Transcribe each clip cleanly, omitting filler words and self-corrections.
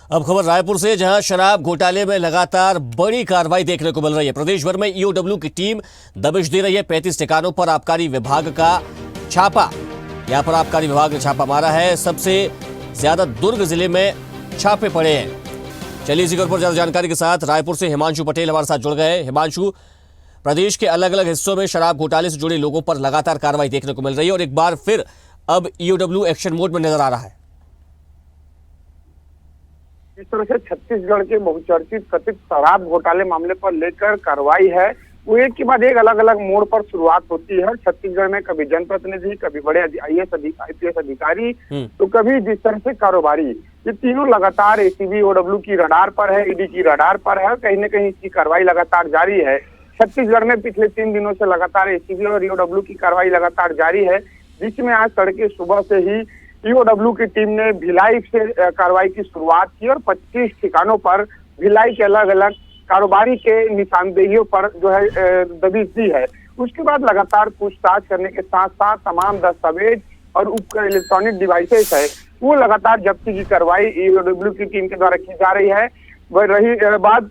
अब खबर रायपुर से, जहां शराब घोटाले में लगातार बड़ी कार्रवाई देखने को मिल रही है। प्रदेश भर में ईओडब्ल्यू की टीम दबिश दे रही है। 35 ठिकानों पर आबकारी विभाग का छापा, यहां पर आबकारी विभाग ने छापा मारा है। सबसे ज्यादा दुर्ग जिले में छापे पड़े हैं। चलिए इसी पर ज्यादा जानकारी के साथ रायपुर से हिमांशु पटेल हमारे साथ जुड़ गए। हिमांशु, प्रदेश के अलग अलग हिस्सों में शराब घोटाले से जुड़े लोगों पर लगातार कार्रवाई देखने को मिल रही है और एक बार फिर अब ईओडब्ल्यू एक्शन मोड में नजर आ रहा है। इस तरह से छत्तीसगढ़ के बहुचर्चित कथित शराब घोटाले मामले पर लेकर कार्रवाई है, वो एक के बाद एक अलग अलग मोड़ पर शुरुआत होती है। छत्तीसगढ़ में कभी जनप्रतिनिधि, कभी बड़े IAS अधिकारी, तो कभी जिस तरह से कारोबारी, ये तीनों लगातार एसीबी ईओडब्ल्यू की रडार पर है, ईडी की रडार पर है। कहीं न कहीं इसकी कार्रवाई लगातार जारी है। छत्तीसगढ़ में पिछले 3 दिनों से लगातार एसीबी और ईओडब्ल्यू की कार्रवाई लगातार जारी है, जिसमें आज तड़के सुबह से ही ईओडब्ल्यू की टीम ने भिलाई से कार्रवाई की शुरुआत की और 25 ठिकानों पर भिलाई के अलग अलग कारोबारी के निशानदेहियों पर जो है दबिश दी है। उसके बाद लगातार पूछताछ करने के साथ साथ तमाम दस्तावेज और उपकरण, इलेक्ट्रॉनिक डिवाइसेस है, वो लगातार जब्ती की कार्रवाई ईओडब्ल्यू की टीम के द्वारा की जा रही है। वह रही बात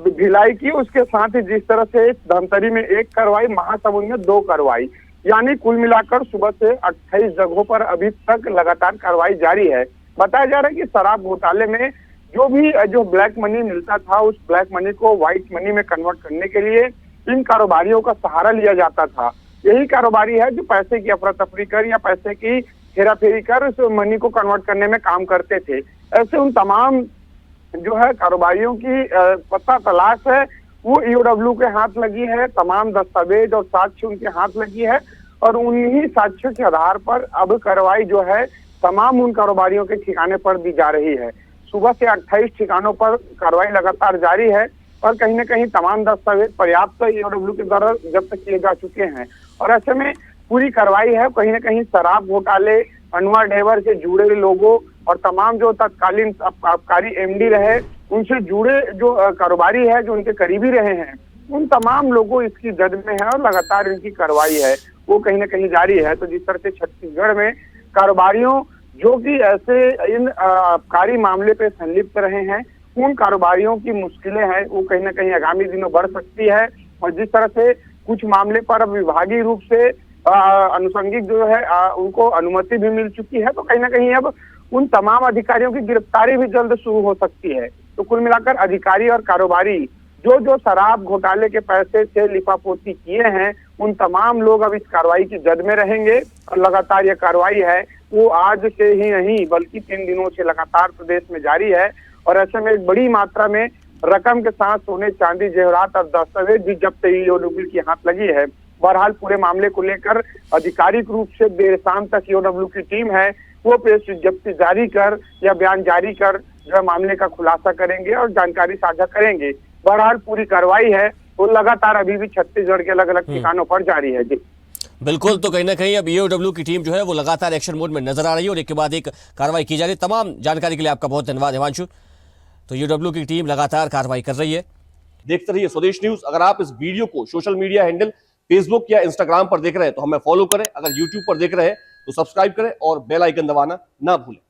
भिलाई की, उसके साथ ही जिस तरह से धमतरी में 1 कार्रवाई, महासमुंद में 2 कार्रवाई, यानी कुल मिलाकर सुबह से 28 जगहों पर अभी तक लगातार कार्रवाई जारी है। बताया जा रहा है कि शराब घोटाले में जो ब्लैक मनी मिलता था, उस ब्लैक मनी को व्हाइट मनी में कन्वर्ट करने के लिए इन कारोबारियों का सहारा लिया जाता था। यही कारोबारी है जो पैसे की अफरा तफरी कर या पैसे की हेरा फेरी कर उस मनी को कन्वर्ट करने में काम करते थे। ऐसे उन तमाम जो है कारोबारियों की पता तलाश है, वो ईओडब्ल्यू के हाथ लगी है। तमाम दस्तावेज और साक्ष्य उनके हाथ लगी है और उन्हीं साक्ष्यों के आधार पर अब कार्रवाई जो है तमाम उन कारोबारियों के ठिकाने पर दी जा रही है। सुबह से 28 ठिकानों पर कार्रवाई लगातार जारी है और कहीं न कहीं तमाम दस्तावेज पर्याप्त ईओडब्ल्यू के द्वारा जब्त किए जा चुके हैं और ऐसे में पूरी कार्रवाई है। कहीं न कहीं शराब घोटाले, अनवर ढेबर से जुड़े लोगों और तमाम जो तत्कालीन आबकारी एमडी रहे, उनसे जुड़े जो कारोबारी है, जो उनके करीबी रहे हैं, उन तमाम लोगों इसकी जद में है और लगातार इनकी कार्रवाई है वो कहीं न कहीं जारी है। तो जिस तरह से छत्तीसगढ़ में कारोबारियों जो कि ऐसे इन आबकारी मामले पे संलिप्त रहे हैं, उन कारोबारियों की मुश्किलें हैं वो कहीं न कहीं आगामी दिनों बढ़ सकती है। और जिस तरह से कुछ मामले पर अब विभागीय रूप से अनुषंगिक जो है उनको अनुमति भी मिल चुकी है, तो कहीं न कहीं अब उन तमाम अधिकारियों की गिरफ्तारी भी जल्द शुरू हो सकती है। तो कुल मिलाकर अधिकारी और कारोबारी जो शराब घोटाले के पैसे से लिपापोती किए हैं, उन तमाम लोग अब इस कार्रवाई की जद में रहेंगे और लगातार ये कार्रवाई है वो आज से ही नहीं बल्कि 3 दिनों से लगातार प्रदेश में जारी है। और ऐसे में एक बड़ी मात्रा में रकम के साथ सोने, चांदी, जेवरात और दस्तावेज भी जब्त ईओडब्ल्यू की हाथ लगी है। बहरहाल पूरे मामले को लेकर आधिकारिक रूप से देर शाम तक ईओडब्ल्यू की टीम है वो पेश जब्ती जारी कर या बयान जारी कर जो है मामले का खुलासा करेंगे और जानकारी साझा करेंगे। बहरहाल पूरी कार्रवाई है वो लगातार अभी भी छत्तीसगढ़ के अलग अलग ठिकानों पर जारी है। जी बिल्कुल, तो कहीं ना कहीं अब ईओडब्ल्यू की टीम जो है वो लगातार एक्शन मोड में नजर आ रही है और एक के बाद एक कार्रवाई की जा रही है। तमाम जानकारी के लिए आपका बहुत धन्यवाद हिमांशु। तो ईओडब्ल्यू की टीम लगातार कार्रवाई कर रही है। देखते रहिए स्वदेश न्यूज। अगर आप इस वीडियो को सोशल मीडिया हैंडल फेसबुक या इंस्टाग्राम पर देख रहे हैं तो हमें फॉलो करें। अगर यूट्यूब पर देख रहे हैं तो सब्सक्राइब करें और बेल आइकन दबाना ना भूलें।